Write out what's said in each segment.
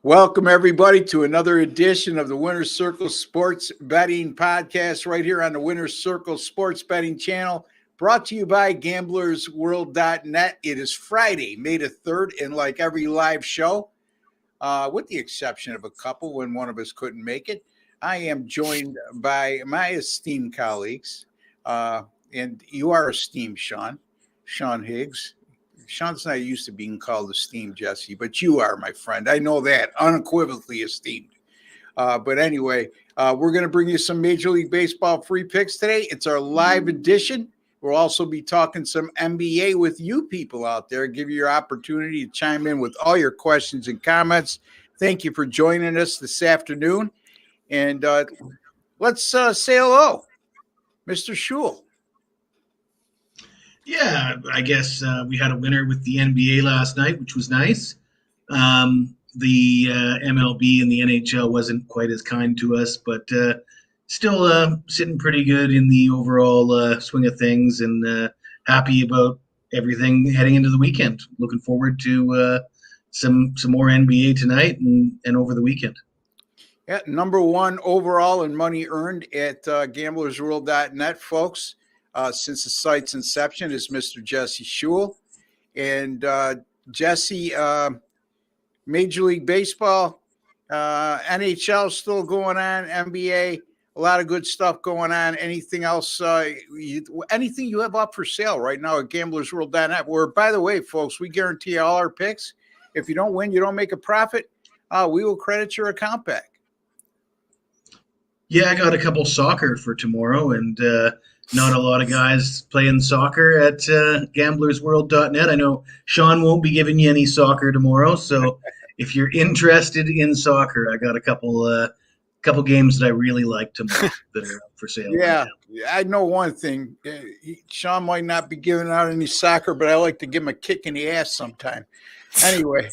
Welcome, everybody, to another edition of the Winner's Circle Sports Betting Podcast right here on the Winner's Circle Sports Betting Channel, brought to you by GamblersWorld.net. It is Friday, May the 3rd, and like every live show, with the exception of a couple when one of us couldn't make it, I am joined by my esteemed colleagues, and you are esteemed, Sean Higgs. Sean's not used to being called esteemed, Jesse, but you are, my friend. I know that, unequivocally esteemed. But anyway, we're going to bring you some Major League Baseball free picks today. It's our live edition. We'll also be talking some NBA with you people out there, give you your opportunity to chime in with all your questions and comments. Thank you for joining us this afternoon. And let's say hello, Mr. Schule. Yeah, I guess we had a winner with the NBA last night, which was nice. The MLB and the NHL wasn't quite as kind to us, but still sitting pretty good in the overall swing of things, and happy about everything heading into the weekend. Looking forward to some more NBA tonight and over the weekend. Yeah, number one overall in money earned at GamblersWorld.net, folks. Since the site's inception is Mr. Jesse Schule. And Jesse, Major League Baseball, NHL still going on, NBA, a lot of good stuff going on. Anything else, anything you have up for sale right now at GamblersWorld.net, where, by the way, folks, we guarantee all our picks. If you don't win, you don't make a profit, we will credit your account back. Yeah, I got a couple soccer for tomorrow, and not a lot of guys playing soccer at GamblersWorld.net. I know Sean won't be giving you any soccer tomorrow, so if you're interested in soccer, I got a couple games that I really like tomorrow that are up for sale. Yeah, right, I know one thing. Sean might not be giving out any soccer, but I like to give him a kick in the ass sometime. Anyway,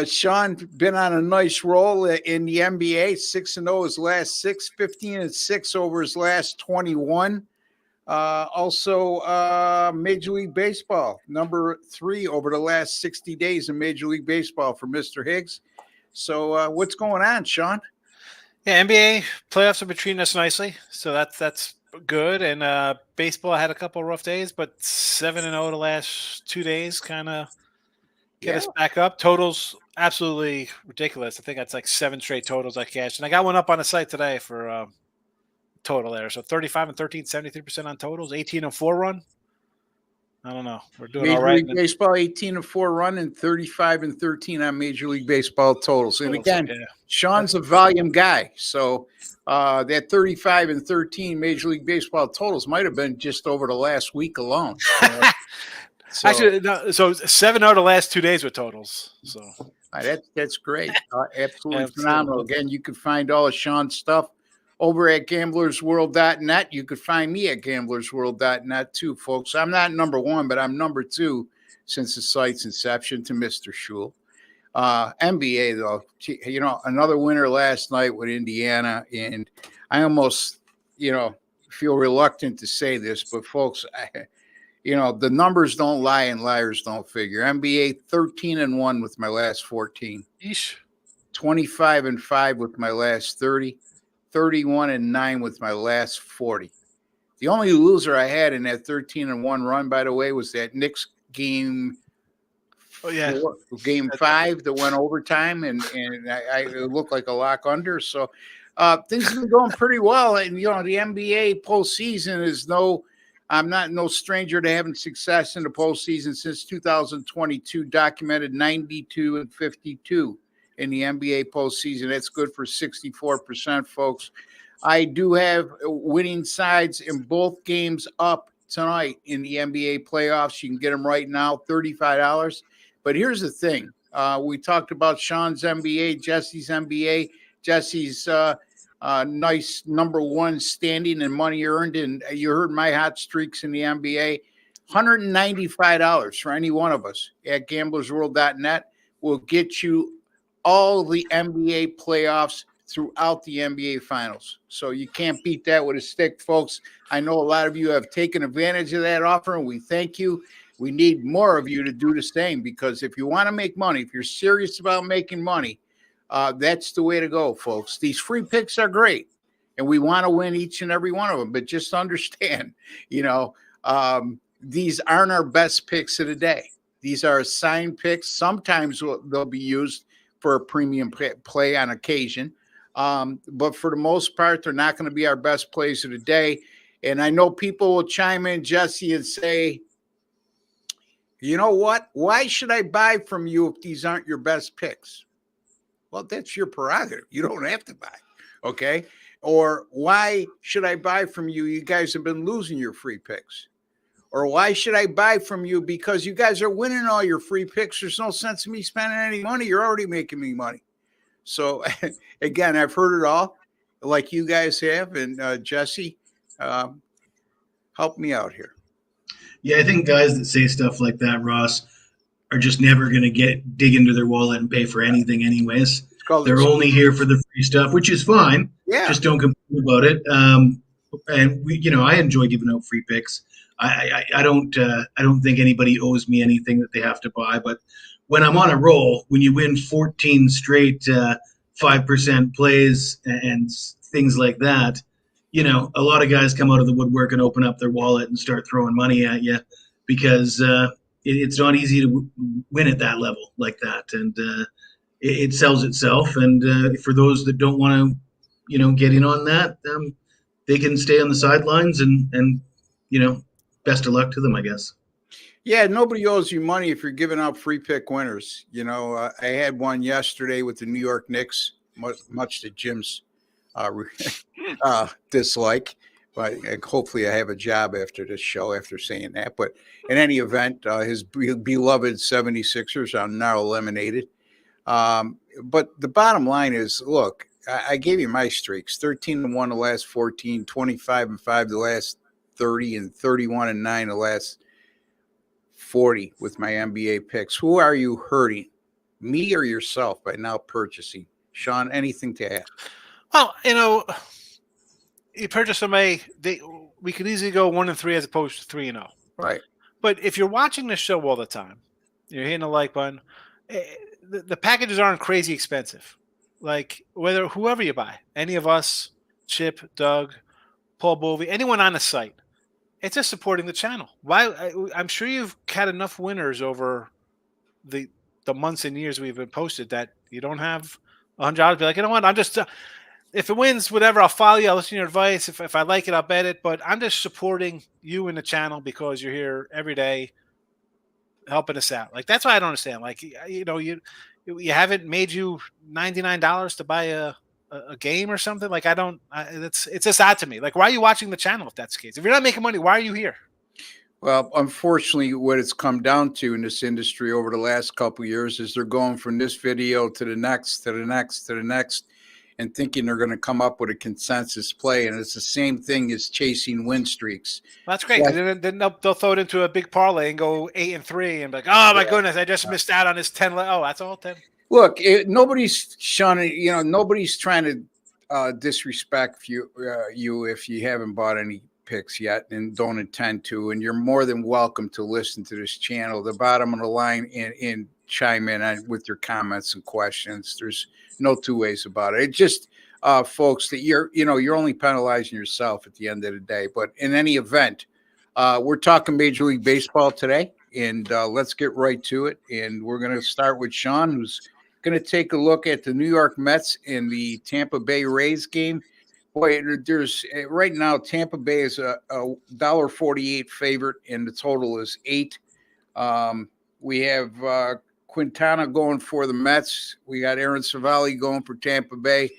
Sean been on a nice roll in the NBA, 6-0 his last 6, 15-6 over his last 21. Also, Major League Baseball, number 3 over the last 60 days in Major League Baseball for Mr. Higgs. So what's going on, Sean? Yeah, NBA playoffs are between us nicely, so that's good. And baseball had a couple of rough days, but 7-0 the last 2 days kind of get us back up. Totals absolutely ridiculous. I think that's like 7 straight totals I cashed, and I got one up on the site today for total there. So 35-13, 73% on totals, 18-4 run. I don't know. We're doing Major all right. League Baseball, 18-4 run and 35-13 on Major League Baseball totals. And again, Sean's a volume guy. So that 35-13 Major League Baseball totals might have been just over the last week alone. So. Actually, no, so 7-0 the last 2 days with totals. So that's great. Absolutely phenomenal. Again, you can find all of Sean's stuff over at GamblersWorld.net. You could find me at GamblersWorld.net too, folks. I'm not number 1, but I'm number 2 since the site's inception to Mr. Schule. NBA, though, you know, another winner last night with Indiana, and I almost, feel reluctant to say this, but folks, the numbers don't lie and liars don't figure. NBA 13-1 with my last 14. Eesh. 25-5 with my last 30. 31-9 with my last 40. The only loser I had in that 13-1 run, by the way, was that Knicks game. Oh yeah, game 5 that went overtime, and I looked like a lock under. So things have been going pretty well, and the NBA postseason is I'm not no stranger to having success in the postseason since 2022. Documented 92-52. In the NBA postseason. That's good for 64%, folks. I do have winning sides in both games up tonight in the NBA playoffs. You can get them right now, $35. But here's the thing. We talked about Sean's NBA, Jesse's NBA. Jesse's nice number 1 standing and money earned. And you heard my hot streaks in the NBA. $195 for any one of us at GamblersWorld.net will get you all the NBA playoffs throughout the NBA finals. So you can't beat that with a stick, folks. I know a lot of you have taken advantage of that offer, and we thank you. We need more of you to do the same, because if you want to make money, if you're serious about making money, That's the way to go, folks. These free picks are great, and we want to win each and every one of them. But just understand, these aren't our best picks of the day. These are assigned picks. Sometimes they'll be used for a premium play on occasion. But for the most part, they're not going to be our best plays of the day. And I know people will chime in, Jesse, and say, you know what? Why should I buy from you if these aren't your best picks? Well, that's your prerogative. You don't have to buy. Okay. Or why should I buy from you? You guys have been losing your free picks. Or why should I buy from you? Because you guys are winning all your free picks. There's no sense in me spending any money. You're already making me money. So, again, I've heard it all like you guys have. And Jesse, help me out here. Yeah, I think guys that say stuff like that, Ross, are just never going to dig into their wallet and pay for anything anyways. They're only here for the free stuff, which is fine. Yeah. Just don't complain about it. And I enjoy giving out free picks. I don't think anybody owes me anything that they have to buy. But when I'm on a roll, when you win 14 straight 5% plays and things like that, a lot of guys come out of the woodwork and open up their wallet and start throwing money at you because it's not easy to win at that level like that. And it sells itself. And for those that don't want to, get in on that, they can stay on the sidelines and best of luck to them, I guess. Yeah, nobody owes you money if you're giving out free pick winners. I had one yesterday with the New York Knicks, much to Jim's dislike. But hopefully I have a job after this show after saying that. But in any event, his beloved 76ers are now eliminated. But the bottom line is, look, I gave you my streaks, 13-1 the last 14, 25-5 the last 30, and 31-9 the last 40 with my NBA picks. Who are you hurting, me or yourself, by now purchasing? Sean, anything to add? Well, you purchase somebody, we could easily go 1-3 as opposed to 3-0. Right. But if you're watching the show all the time, you're hitting the like button, the packages aren't crazy expensive. Like whoever you buy, any of us, Chip, Doug, Paul Bovey, anyone on the site, it's just supporting the channel. I'm sure you've had enough winners over the months and years we've been posted that you don't have $100. Be like, you know what? I'm just if it wins, whatever, I'll follow you. I'll listen to your advice. If I like it, I'll bet it. But I'm just supporting you in the channel because you're here every day helping us out. Like, that's why I don't understand. Like, you haven't made you $99 to buy a game or something. Like, it's just odd to me. Like, why are you watching the channel if that's the case? If you're not making money, why are you here? Well, unfortunately, what it's come down to in this industry over the last couple of years is they're going from this video to the next, to the next, to the next, and thinking they're going to come up with a consensus play. And it's the same thing as chasing win streaks. Well, that's great. Yeah. Then they'll throw it into a big parlay and go 8-3 and be like, oh my goodness, I just missed out on this 10. Oh, that's all 10. Look, nobody's trying to disrespect you if you haven't bought any picks yet and don't intend to, and you're more than welcome to listen to this channel. The bottom of the line and chime in with your comments and questions. There's no two ways about it. It just, folks, that you're only penalizing yourself at the end of the day. But in any event, we're talking Major League Baseball today, and let's get right to it. And we're going to start with Sean, who's going to take a look at the New York Mets in the Tampa Bay Rays game. Boy, there's right now Tampa Bay is a $1.48 favorite, and the total is 8. We have Quintana going for the Mets. We got Aaron Savali going for Tampa Bay.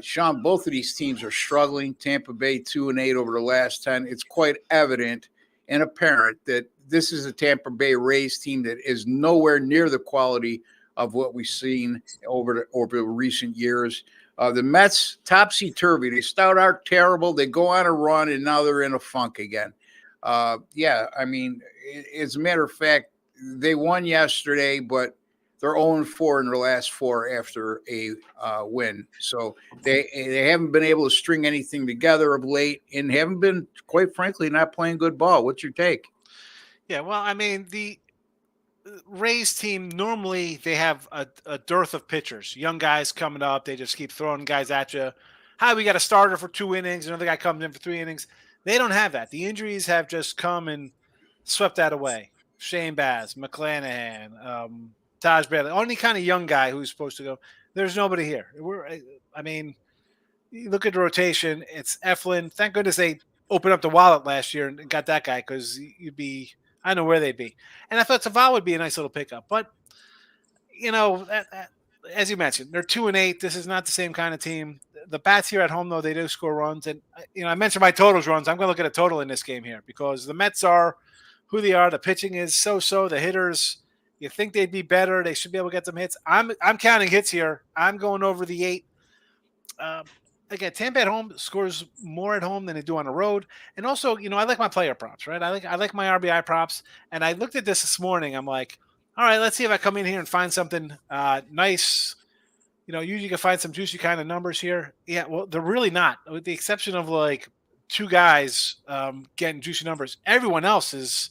Sean, both of these teams are struggling. Tampa Bay 2-8 over the last 10. It's quite evident and apparent that this is a Tampa Bay Rays team that is nowhere near the quality of what we've seen over the recent years. The Mets, topsy-turvy. They start out terrible. They go on a run, and now they're in a funk again. I mean, as a matter of fact, they won yesterday, but they're 0-4 in their last 4 after a win. So they haven't been able to string anything together of late and haven't been, quite frankly, not playing good ball. What's your take? Yeah, well, I mean, Rays team, normally they have a dearth of pitchers, young guys coming up. They just keep throwing guys at you. Hi, we got a starter for 2 innings. Another guy comes in for 3 innings. They don't have that. The injuries have just come and swept that away. Shane Baz, McClanahan, Taj Bailey, only kind of young guy who's supposed to go. There's nobody here. I mean, you look at the rotation. It's Eflin. Thank goodness they opened up the wallet last year and got that guy, because I know where they'd be. And I thought Zavala would be a nice little pickup. But, as you mentioned, they're 2-8. This is not the same kind of team. The bats here at home, though, they do score runs. And, I mentioned my totals runs. I'm going to look at a total in this game here, because the Mets are who they are. The pitching is so-so. The hitters, you think they'd be better. They should be able to get some hits. I'm counting hits here. I'm going over the 8. Again, Tampa at home scores more at home than they do on the road. And also, I like my player props, right? I like my RBI props. And I looked at this morning. I'm like, all right, let's see if I come in here and find something nice. Usually you can find some juicy kind of numbers here. Yeah, well, they're really not, with the exception of like 2 guys getting juicy numbers. Everyone else is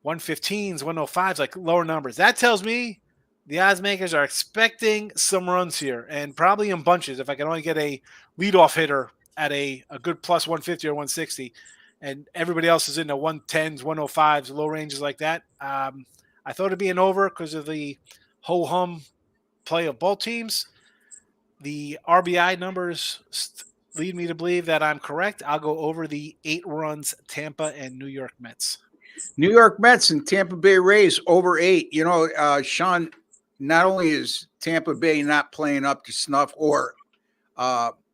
115s, 105s, like lower numbers. That tells me the odds makers are expecting some runs here, and probably in bunches. If I can only get a leadoff hitter at a good plus 150 or 160, and everybody else is in the 110s, 105s, low ranges like that. I thought it'd be an over because of the ho-hum play of both teams. The RBI numbers lead me to believe that I'm correct. I'll go over the 8 runs, Tampa and New York Mets. New York Mets and Tampa Bay Rays over 8. Sean, not only is Tampa Bay not playing up to snuff or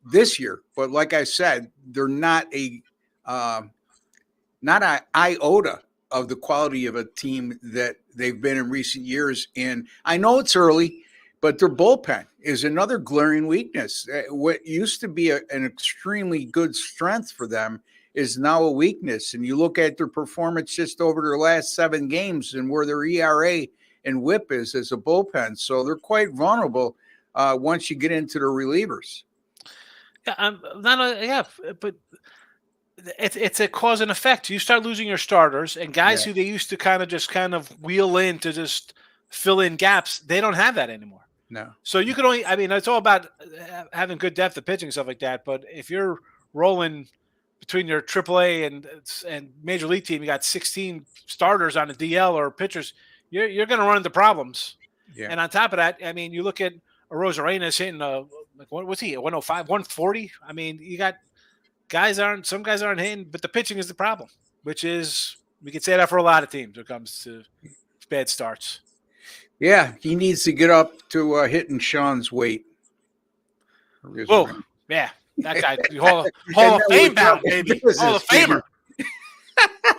this year, but like I said, they're not an iota of the quality of a team that they've been in recent years. And I know it's early, but their bullpen is another glaring weakness. What used to be an extremely good strength for them is now a weakness. And you look at their performance just over their last 7 games and where their ERA and WHIP is as a bullpen. So they're quite vulnerable once you get into the relievers. Yeah, but it's a cause and effect. You start losing your starters, and guys who they used to kind of wheel in to just fill in gaps, they don't have that anymore. No. So you can only, it's all about having good depth of pitching and stuff like that. But if you're rolling between your AAA and major league team, you got 16 starters on the DL or pitchers, you're going to run into problems. Yeah. And on top of that, you look at Arozarena's hitting what's he, 105, 140? You got some guys aren't hitting, but the pitching is the problem, which is, we can say that for a lot of teams when it comes to bad starts. Yeah, he needs to get up to hitting Sean's weight. Whoa, yeah, that guy, Hall of Fame bound, baby. Hall of Famer.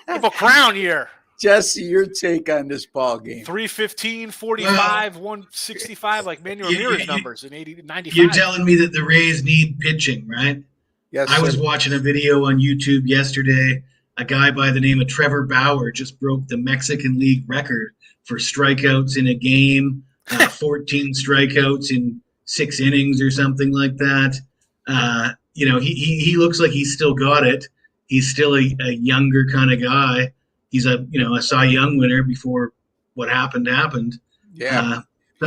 Triple Crown year. Jesse, your take on this ball game? 315, 45, 165, like Manuel Ramirez numbers in 95. You're telling me that the Rays need pitching, right? Yes. I was watching a video on YouTube yesterday. A guy by the name of Trevor Bauer just broke the Mexican League record for strikeouts in a game, 14 strikeouts in 6 innings or something like that. He looks like he's still got it. He's still a younger kind of guy. He's a Cy Young winner before what happened. Yeah.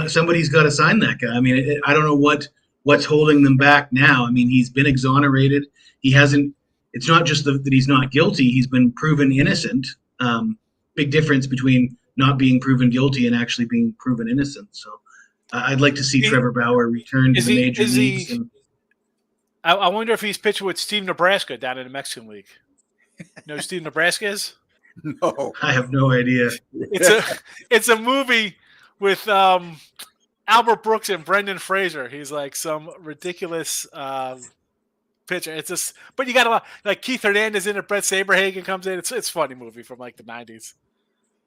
Somebody's got to sign that guy. I don't know what's holding them back now. He's been exonerated. He hasn't. It's not just that he's not guilty. He's been proven innocent. Big difference between not being proven guilty and actually being proven innocent. So I'd like to see Trevor Bauer return to the major leagues. I wonder if he's pitching with Steve Nebraska down in the Mexican League. You know who Steve Nebraska is? No, I have no idea. It's a movie with Albert Brooks and Brendan Fraser. He's like some ridiculous pitcher. It's just, but you got a lot like Keith Hernandez in it. Brett Saberhagen comes in. It's a funny movie from like the 90s.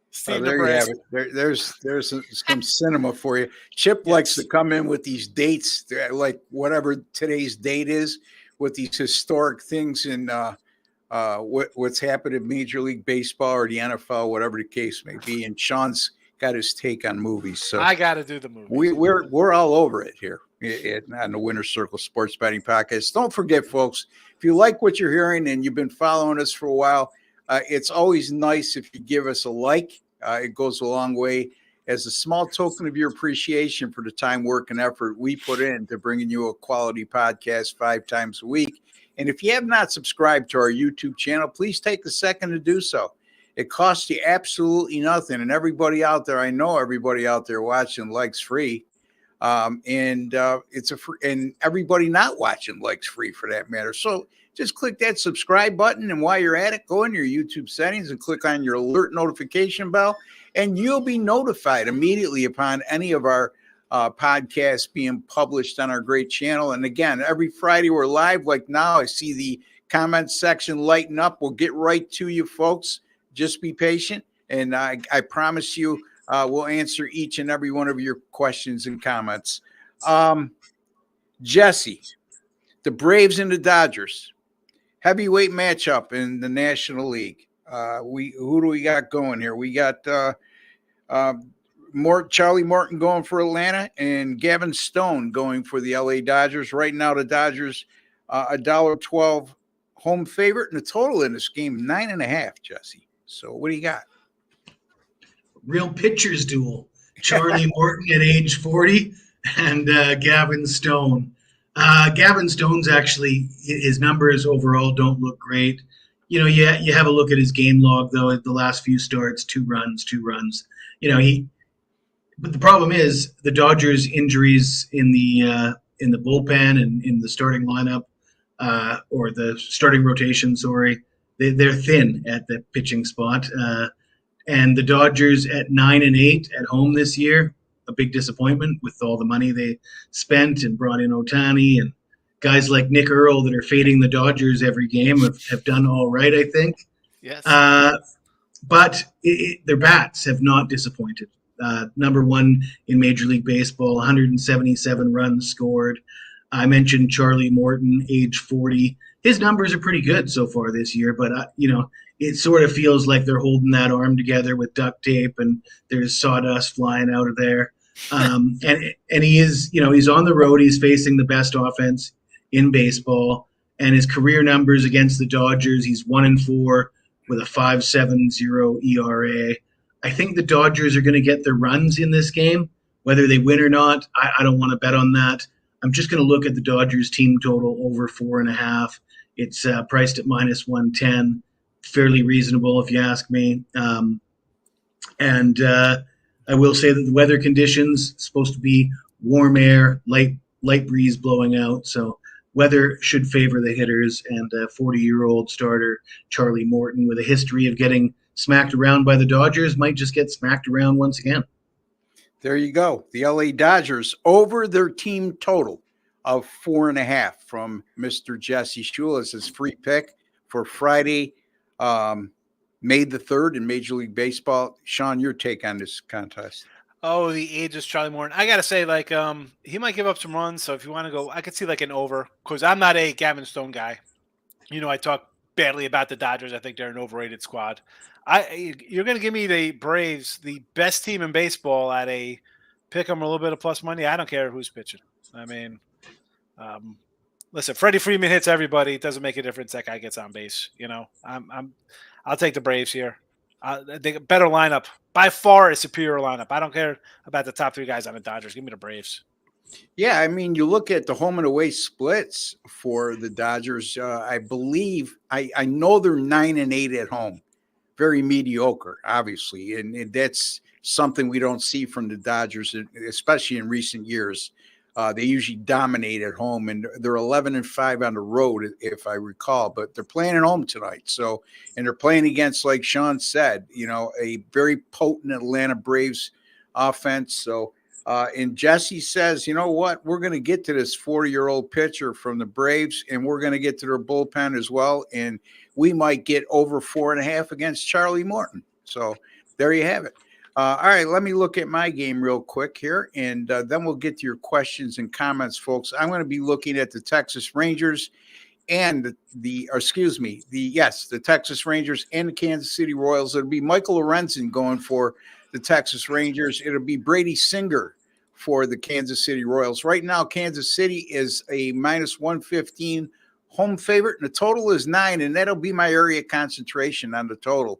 Steve Nebraska. You have it. There's some cinema for you. Chip likes to come in with these dates, like whatever today's date is, with these historic things in what's happened in Major League Baseball or the NFL, whatever the case may be. And Sean's got his take on movies. So I got to do the movie. We're all over it here on the Winner's Circle Sports Betting Podcast. Don't forget, folks, if you like what you're hearing and you've been following us for a while, it's always nice if you give us a like It goes a long way as a small token of your appreciation for the time, work, and effort we put into bringing you a quality podcast 5 times a week. And if you have not subscribed to our YouTube channel, please take a second to do so. It costs you absolutely nothing. And everybody out there, I know everybody out there watching likes free. It's a free, and everybody not watching likes free for that matter. So just click that subscribe button. And while you're at it, go in your YouTube settings and click on your alert notification bell, and you'll be notified immediately upon any of our podcasts being published on our great channel. And again, every Friday we're live. Like now, I see the comment section lighten up. We'll get right to you, folks. Just be patient. And I promise you, we'll answer each and every one of your questions and comments. Jesse, the Braves and the Dodgers, heavyweight matchup in the National League. Who do we got going here? We got Charlie Morton going for Atlanta and Gavin Stone going for the LA Dodgers. Right now, the Dodgers $1.12 home favorite, and the total in this game 9.5. Jesse, so what do you got? Real pitchers duel. Charlie Morton at age 40 and Gavin Stone. Gavin Stone's actually, his numbers overall don't look great. You know, you have a look at his game log, though, at the last few starts, 2 runs. You know, but the problem is the Dodgers' injuries in the bullpen and in the starting lineup, or the starting rotation, sorry, they're thin at the pitching spot. And the Dodgers at 9-8 at home this year, a big disappointment with all the money they spent and brought in Ohtani, and guys like Nick Earl that are fading the Dodgers every game have done all right, I think. Yes. But their bats have not disappointed. Number 1 in Major League Baseball, 177 runs scored. I mentioned Charlie Morton, age 40. His numbers are pretty good so far this year, but you know, it sort of feels like they're holding that arm together with duct tape, and there's sawdust flying out of there. And he is, you know, he's on the road. He's facing the best offense in baseball, and his career numbers against the Dodgers, he's 1-4 with a 5.70 ERA. I think the Dodgers are going to get their runs in this game, whether they win or not. I don't want to bet on that. I'm just going to look at the Dodgers team total over 4.5. It's priced at -110. Fairly reasonable, if you ask me. And I will say that the weather conditions supposed to be warm air, light breeze blowing out. So weather should favor the hitters. And 40-year-old starter Charlie Morton, with a history of getting smacked around by the Dodgers, might just get smacked around once again. There you go. The LA Dodgers over their team total of 4.5 from Mr. Jesse Schule. This is free pick for Friday, May the 3rd in Major League Baseball. Sean, your take on this contest? Oh, the ages Charlie Morton. I gotta say, like, he might give up some runs. So if you want to go, I could see like an over, because I'm not a Gavin Stone guy. You know, I talk badly about the Dodgers. I think they're an overrated squad. You're gonna give me the Braves, the best team in baseball, at a pick 'em a little bit of plus money. I don't care who's pitching. I mean, listen, Freddie Freeman hits everybody. It doesn't make a difference. That guy gets on base. You know, I'll take the Braves here. They better lineup, by far a superior lineup. I don't care about the top 3 guys on the Dodgers. Give me the Braves. Yeah, I mean, you look at the home and away splits for the Dodgers. I believe I know they're 9-8 at home. Very mediocre, obviously, and that's something we don't see from the Dodgers, especially in recent years. They usually dominate at home, and they're 11-5 on the road, if I recall. But they're playing at home tonight, and they're playing against, like Sean said, you know, a very potent Atlanta Braves offense. So, and Jesse says, you know what, we're going to get to this 40-year-old pitcher from the Braves, and we're going to get to their bullpen as well, and we might get over 4.5 against Charlie Morton. So there you have it. All right, let me look at my game real quick here, and then we'll get to your questions and comments, folks. I'm going to be looking at the Texas Rangers and the Texas Rangers and the Kansas City Royals. It'll be Michael Lorenzen going for the Texas Rangers. It'll be Brady Singer for the Kansas City Royals. Right now, Kansas City is a -115 home favorite, and the total is 9, and that'll be my area concentration on the total.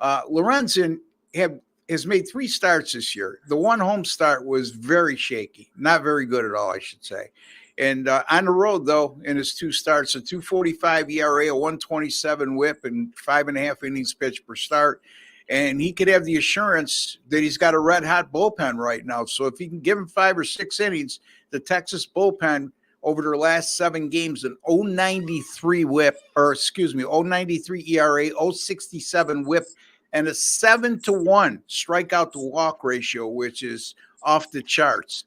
Lorenzen had has made 3 starts this year. The one home start was very shaky, not very good at all, I should say. And on the road, though, in his 2 starts, a 2.45 ERA, a 1.27 WHIP, and 5.5 innings pitched per start. And he could have the assurance that he's got a red-hot bullpen right now. So if he can give him 5 or 6 innings, the Texas bullpen over their last 7 games, an 0.93 WHIP, or excuse me, 0.93 ERA, 0.67 WHIP, and a 7-to-1 strikeout to walk ratio, which is off the charts.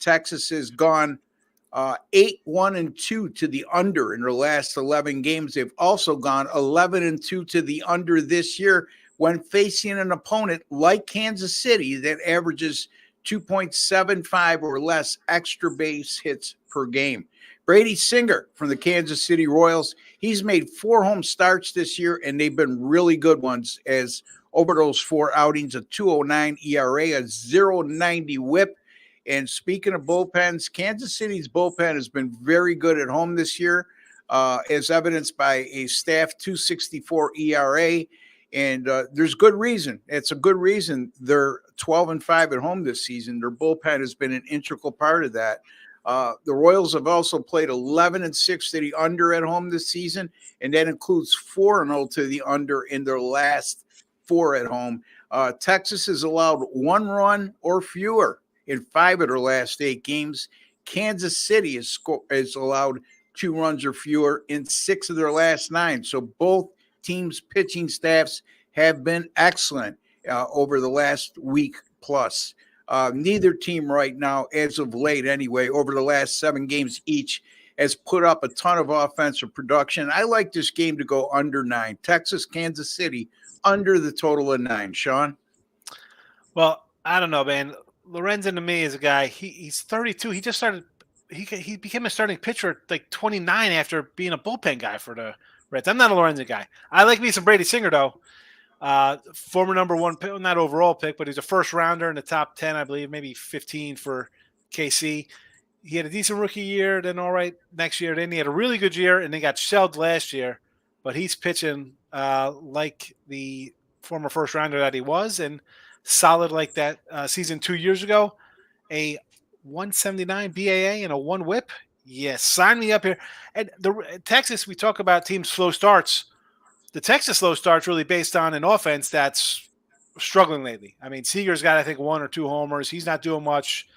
Texas has gone 8-1-2 to the under in their last 11 games. They've also gone 11-2 to the under this year when facing an opponent like Kansas City that averages 2.75 or less extra base hits per game. Brady Singer from the Kansas City Royals, he's made 4 home starts this year, and they've been really good ones, as over those 4 outings, a 2.09 ERA, a 0.90 WHIP. And speaking of bullpens, Kansas City's bullpen has been very good at home this year, as evidenced by a staff 2.64 ERA. And there's good reason. It's a good reason they're 12-5 at home this season. Their bullpen has been an integral part of that. The Royals have also played 11-6 to the under at home this season, and that includes 4-0 to the under in their last 4 at home. Texas has allowed 1 run or fewer in 5 of their last 8 games. Kansas City has allowed 2 runs or fewer in 6 of their last 9. So both teams' pitching staffs have been excellent over the last week plus. Neither team right now, as of late anyway, over the last 7 games each, has put up a ton of offensive production. I like this game to go under 9. Texas, Kansas City, under the total of 9. Sean? Well, I don't know, man. Lorenzen to me is a guy, he's 32. He just started – he became a starting pitcher at like 29 after being a bullpen guy for the Reds. I'm not a Lorenzen guy. I like me some Brady Singer, though. Former number 1 pick, not overall pick, but he's a first rounder in the top 10, I believe, maybe 15 for KC. He had a decent rookie year, then all right next year. Then he had a really good year, and then got shelled last year. But he's pitching like the former first rounder that he was, and solid like that season 2 years ago. A 179 BAA and a 1 WHIP. Yes, sign me up here. And Texas, we talk about teams' slow starts. The Texas slow start's really based on an offense that's struggling lately. I mean, Seager's got, I think, 1 or 2 homers. He's not doing much.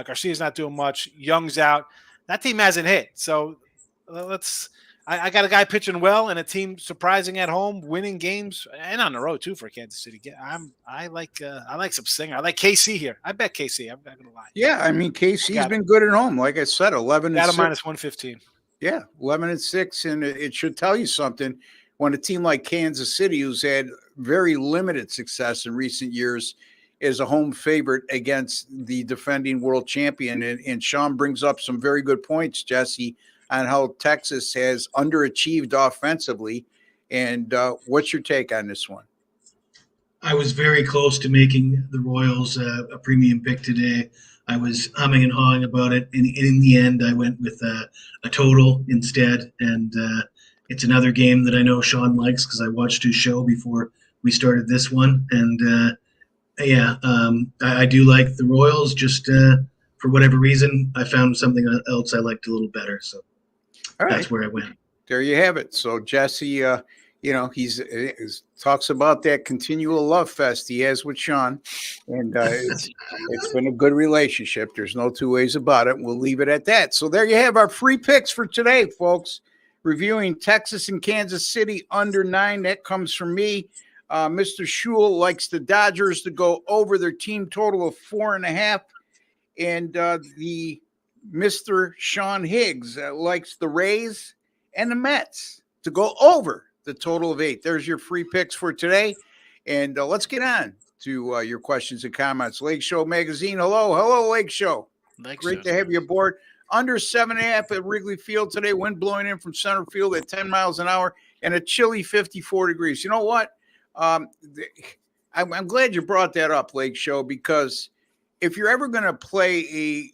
Garcia's not doing much. Young's out. That team hasn't hit. So I got a guy pitching well and a team surprising at home, winning games, and on the road too for Kansas City. I like some Singer. I like KC here. I bet KC. I'm not gonna lie. Yeah, I mean KC's been good at home. Like I said, 11-6. Got a minus 115. Yeah, 11-6, and it should tell you something. When a team like Kansas City, who's had very limited success in recent years, is a home favorite against the defending world champion. And Sean brings up some very good points, Jesse, on how Texas has underachieved offensively. And what's your take on this one? I was very close to making the Royals a premium pick today. I was humming and hawing about it. And in the end, I went with a total instead. And it's another game that I know Sean likes because I watched his show before we started this one. And I do like the Royals. Just for whatever reason, I found something else I liked a little better. So that's where I went. There you have it. So Jesse, he's talks about that continual love fest he has with Sean, and it's been a good relationship. There's no 2 ways about it. We'll leave it at that. So there you have our free picks for today, folks. Reviewing Texas and Kansas City under 9. That comes from me. Mr. Schule likes the Dodgers to go over their team total of 4.5, and the Mr. Sean Higgs likes the Rays and the Mets to go over the total of 8. There's your free picks for today. And let's get on to your questions and comments. Lake Show Magazine. Hello, Lake Show. Great to have you aboard. Under 7.5 at Wrigley Field today. Wind blowing in from center field at 10 miles an hour and a chilly 54 degrees. You know what? I'm glad you brought that up, Lake Show, because if you're ever going to play a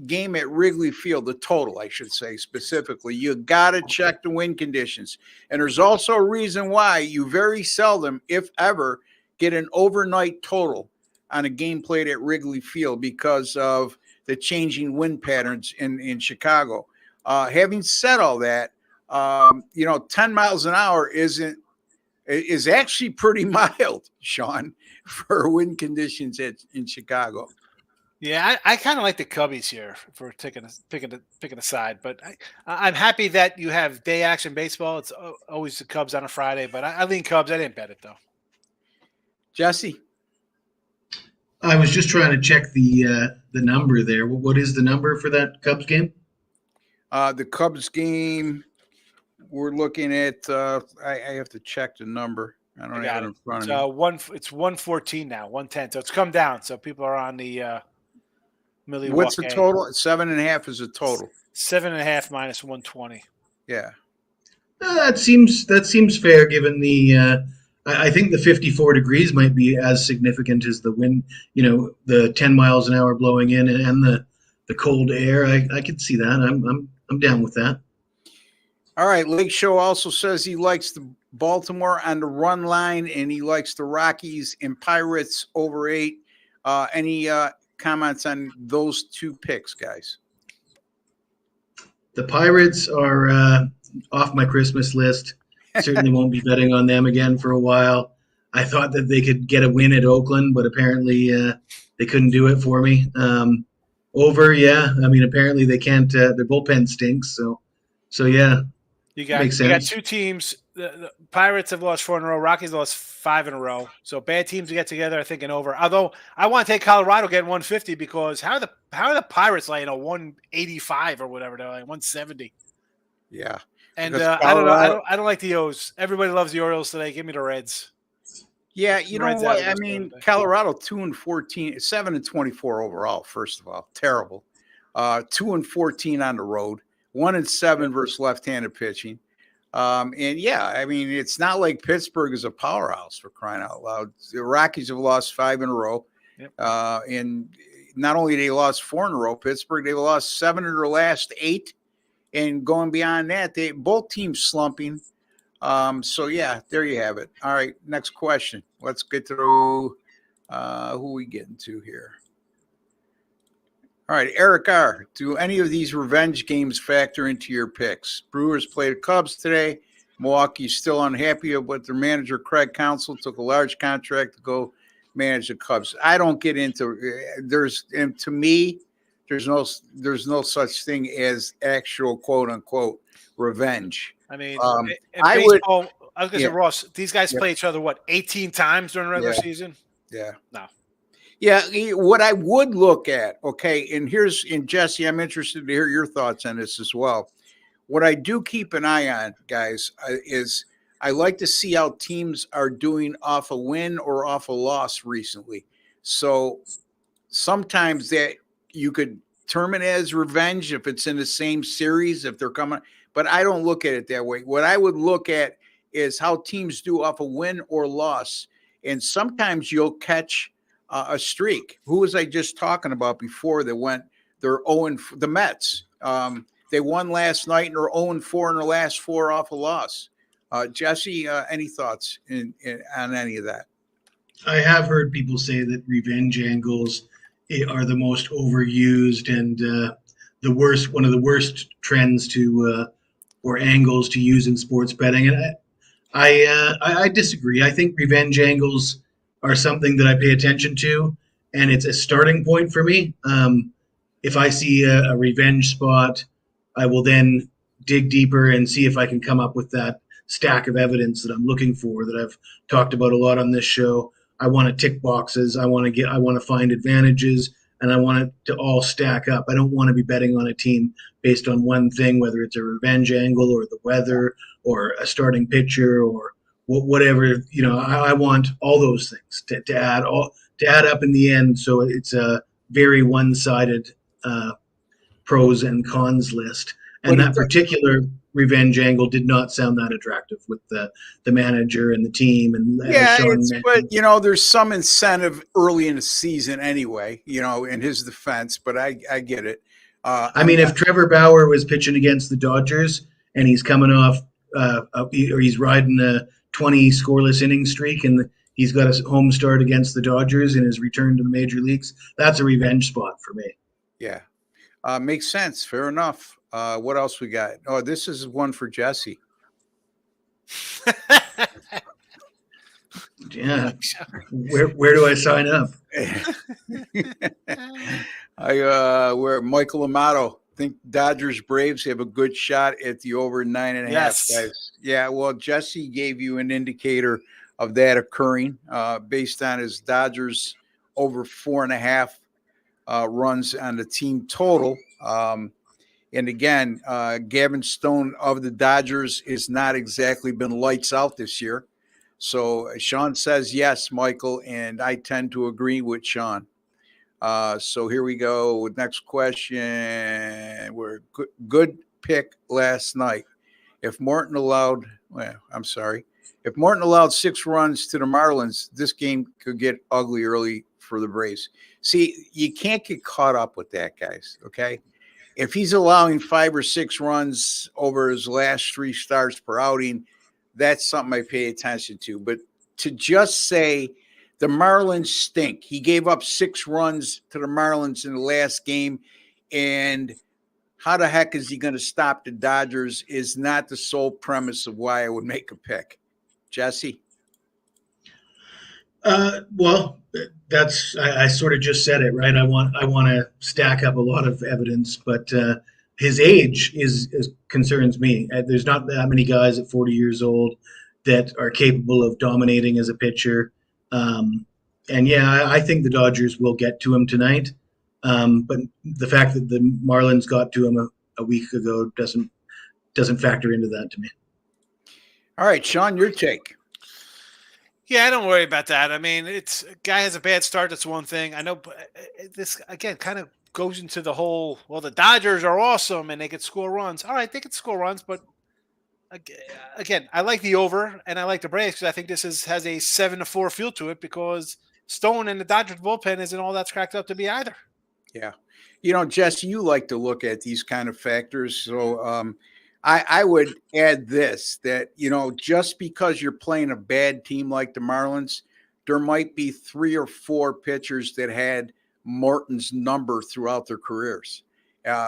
game at Wrigley Field, the total, I should say specifically, you got to check the wind conditions. And there's also a reason why you very seldom, if ever, get an overnight total on a game played at Wrigley Field because of the changing wind patterns in Chicago. Having said all that, 10 miles an hour is actually pretty mild, Sean, for wind conditions in Chicago. Yeah, I kind of like the Cubbies here for picking a side, but I'm happy that you have day action baseball. It's always the Cubs on a Friday, but I lean Cubs. I didn't bet it though. Jesse, I was just trying to check the number there. What is the number for that Cubs game? The Cubs game, we're looking at. I have to check the number. I don't have it in front of me. It's 114 now, 110. So it's come down. So people are on the. What's the total? 7.5 is a total. 7.5 minus 120. Yeah. That seems fair given the. I think the 54 degrees might be as significant as the wind. The 10 miles an hour blowing in and the cold air. I could see that. I'm down with that. All right. Lake Show also says he likes the Baltimore on the run line, and he likes the Rockies and Pirates over 8. Any comments on those two picks, guys? The Pirates are off my Christmas list. Certainly won't be betting on them again for a while. I thought that they could get a win at Oakland, but apparently they couldn't do it for me. Over, yeah. I mean, apparently they can't. Their bullpen stinks. So yeah. You got two teams. The Pirates have lost 4 in a row. Rockies lost 5 in a row. So bad teams to get together, I think, and over. Although I want to take Colorado getting 150 because how are the Pirates laying a 185 or whatever? They're like 170. Yeah. And I don't know. I don't like the O's. Everybody loves the Orioles today. Give me the Reds. Yeah, you know what? I mean, Colorado 2-14, 7-24 overall. First of all, terrible. 2-14 on the road. 1-7 versus left-handed pitching. And yeah, I mean, it's not like Pittsburgh is a powerhouse, for crying out loud. The Rockies have lost 5 in a row. Yep. And not only they lost 4 in a row, Pittsburgh, they lost 7 of their last 8. And going beyond that, both teams slumping. So yeah, there you have it. All right, next question. Let's get through who are we getting to here? All right, Eric R. Do any of these revenge games factor into your picks? Brewers played the Cubs today. Milwaukee's still unhappy with their manager, Craig Counsell, took a large contract to go manage the Cubs. I don't get into to me, there's no such thing as actual quote unquote revenge. I mean, I was going to say, Ross, these guys play each other 18 times during the regular season? Yeah. No. Yeah, what I would look at, okay, and Jesse, I'm interested to hear your thoughts on this as well. What I do keep an eye on, guys, is I like to see how teams are doing off a win or off a loss recently. So sometimes that you could term it as revenge if it's in the same series, if they're coming, but I don't look at it that way. What I would look at is how teams do off a win or loss. And sometimes you'll catch a streak. Who was I just talking about before that they're 0 the Mets. They won last night and they're 0-4 in their last 4 off a loss. Jesse, any thoughts on any of that? I have heard people say that revenge angles are the most overused and one of the worst trends or angles to use in sports betting. And I disagree. I think revenge angles are something that I pay attention to, and it's a starting point for me. If I see a revenge spot, I will then dig deeper and see if I can come up with that stack of evidence that I'm looking for, that I've talked about a lot on this show. I want to tick boxes. I want to find advantages, and I want it to all stack up. I don't want to be betting on a team based on one thing, whether it's a revenge angle or the weather or a starting pitcher or whatever. I want all those things to add up in the end. So it's a very one-sided pros and cons list. And that particular revenge angle did not sound that attractive with the manager and the team. And but there's some incentive early in the season anyway, in his defense, but I get it. If Trevor Bauer was pitching against the Dodgers and he's coming off or he's riding a 20 scoreless inning streak and He's got a home start against the Dodgers in his return to the major leagues. That's a revenge spot for me. Yeah. Makes sense. Fair enough. What else we got? Oh, this is one for Jesse. Yeah. Where do I sign up? Where Michael Amato think Dodgers Braves have a good shot at the over 9.5. Yes. Guys. Yeah. Well, Jesse gave you an indicator of that occurring based on his Dodgers over 4.5 runs on the team total. And again, Gavin Stone of the Dodgers is not exactly been lights out this year. So Sean says yes, Michael, and I tend to agree with Sean. So here we go with next question. We're good pick last night. If Morton allowed 6 runs to the Marlins, this game could get ugly early for the Braves. See, you can't get caught up with that, guys. Okay. If he's allowing 5 or 6 runs over his last 3 starts per outing, that's something I pay attention to. But to just say the Marlins stink, he gave up 6 runs to the Marlins in the last game, and how the heck is he going to stop the Dodgers is not the sole premise of why I would make a pick. Jesse? Well, I sort of just said it, right? I want to stack up a lot of evidence, but his age concerns me. There's not that many guys at 40 years old that are capable of dominating as a pitcher. And yeah, I think the Dodgers will get to him tonight. But the fact that the Marlins got to him a week ago doesn't factor into that to me. All right, Sean, your take. Yeah, I don't worry about that. I mean, it's a guy has a bad start. That's one thing. I know, but this again kind of goes into the whole. Well, the Dodgers are awesome and they could score runs. All right, they could score runs, but again, I like the over and I like the Braves because I think this has a 7-4 feel to it because Stone and the Dodgers bullpen isn't all that's cracked up to be either. Yeah, Jesse, you like to look at these kind of factors, so I would add this, that, just because you're playing a bad team like the Marlins, there might be 3 or 4 pitchers that had Morton's number throughout their careers,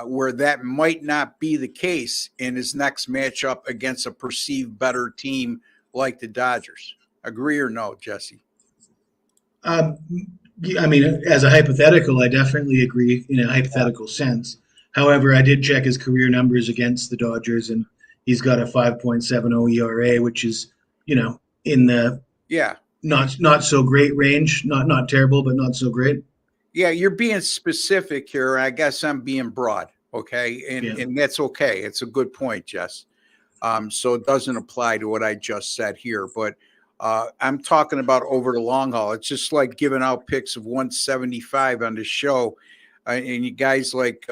where that might not be the case in his next matchup against a perceived better team like the Dodgers. Agree or no, Jesse? I mean, as a hypothetical, I definitely agree in a hypothetical sense. However, I did check his career numbers against the Dodgers, and he's got a 5.70 ERA, which is, in the not so great range. Not terrible, but not so great. Yeah, you're being specific here. I guess I'm being broad, okay? And that's okay. It's a good point, Jess. So it doesn't apply to what I just said here, but I'm talking about over the long haul. It's just like giving out picks of 175 on the show. And you guys like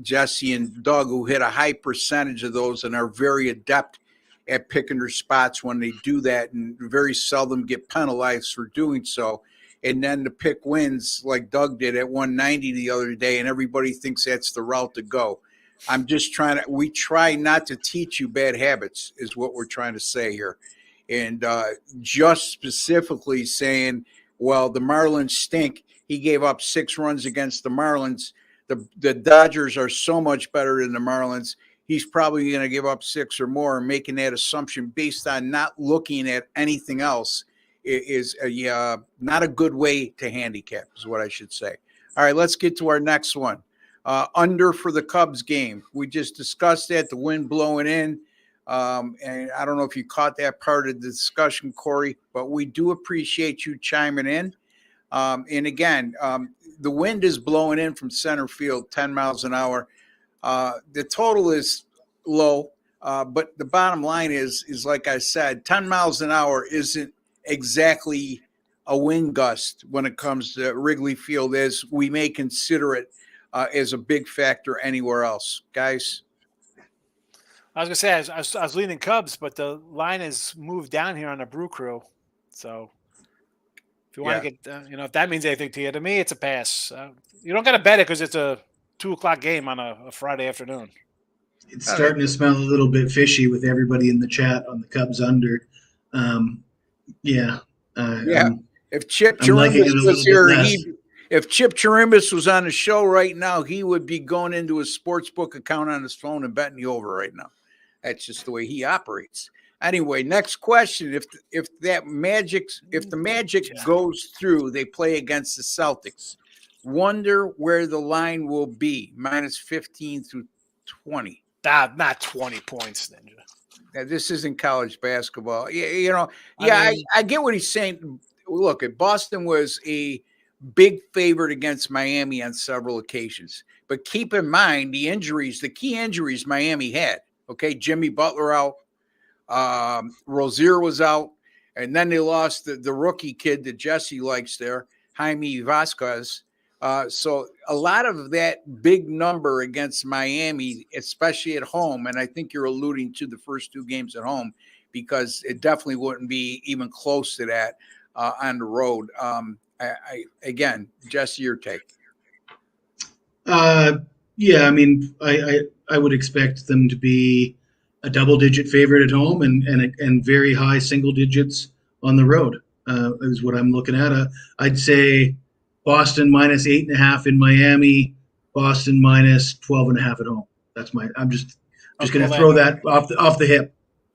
Jesse and Doug, who hit a high percentage of those and are very adept at picking their spots when they do that and very seldom get penalized for doing so. And then the pick wins like Doug did at 190 the other day, and everybody thinks that's the route to go. I'm just we try not to teach you bad habits is what we're trying to say here. And just specifically saying, well, the Marlins stink. He gave up 6 runs against the Marlins. The Dodgers are so much better than the Marlins. He's probably going to give up 6 or more. Making that assumption based on not looking at anything else is not a good way to handicap, is what I should say. All right, let's get to our next one. Under for the Cubs game. We just discussed that, the wind blowing in. And I don't know if you caught that part of the discussion, Corey, but we do appreciate you chiming in. And again, the wind is blowing in from center field, 10 miles an hour. The total is low, but the bottom line is like I said, 10 miles an hour isn't exactly a wind gust when it comes to Wrigley Field, as we may consider it as a big factor anywhere else. Guys? I was going to say, I was leaning Cubs, but the line has moved down here on the Brew Crew. So if you want to get, if that means anything to me, it's a pass. You don't got to bet it because it's a 2:00 game on a Friday afternoon. It's starting to smell a little bit fishy with everybody in the chat on the Cubs under. Yeah. If Chip I'm liking Chirimbus it a was little bit here, less. if Chip Chirimbus was on the show right now, he would be going into his sports book account on his phone and betting the over right now. That's just the way he operates. Anyway, next question. If the Magic goes through, they play against the Celtics. Wonder where the line will be, minus 15 through 20. Not 20 points, Ninja. Now, this isn't college basketball. I get what he's saying. Look, Boston was a big favorite against Miami on several occasions. But keep in mind the key injuries Miami had. Okay, Jimmy Butler out, Rozier was out, and then they lost the rookie kid that Jesse likes there, Jaime Vasquez. So a lot of that big number against Miami, especially at home, and I think you're alluding to the first two games at home, because it definitely wouldn't be even close to that on the road. Again, Jesse, your take. Yeah, I mean, I would expect them to be a double-digit favorite at home and very high single digits on the road. Is what I'm looking at. I'd say Boston minus 8.5 in Miami, Boston minus 12.5 at home. That's I'm just going to throw that off the hip.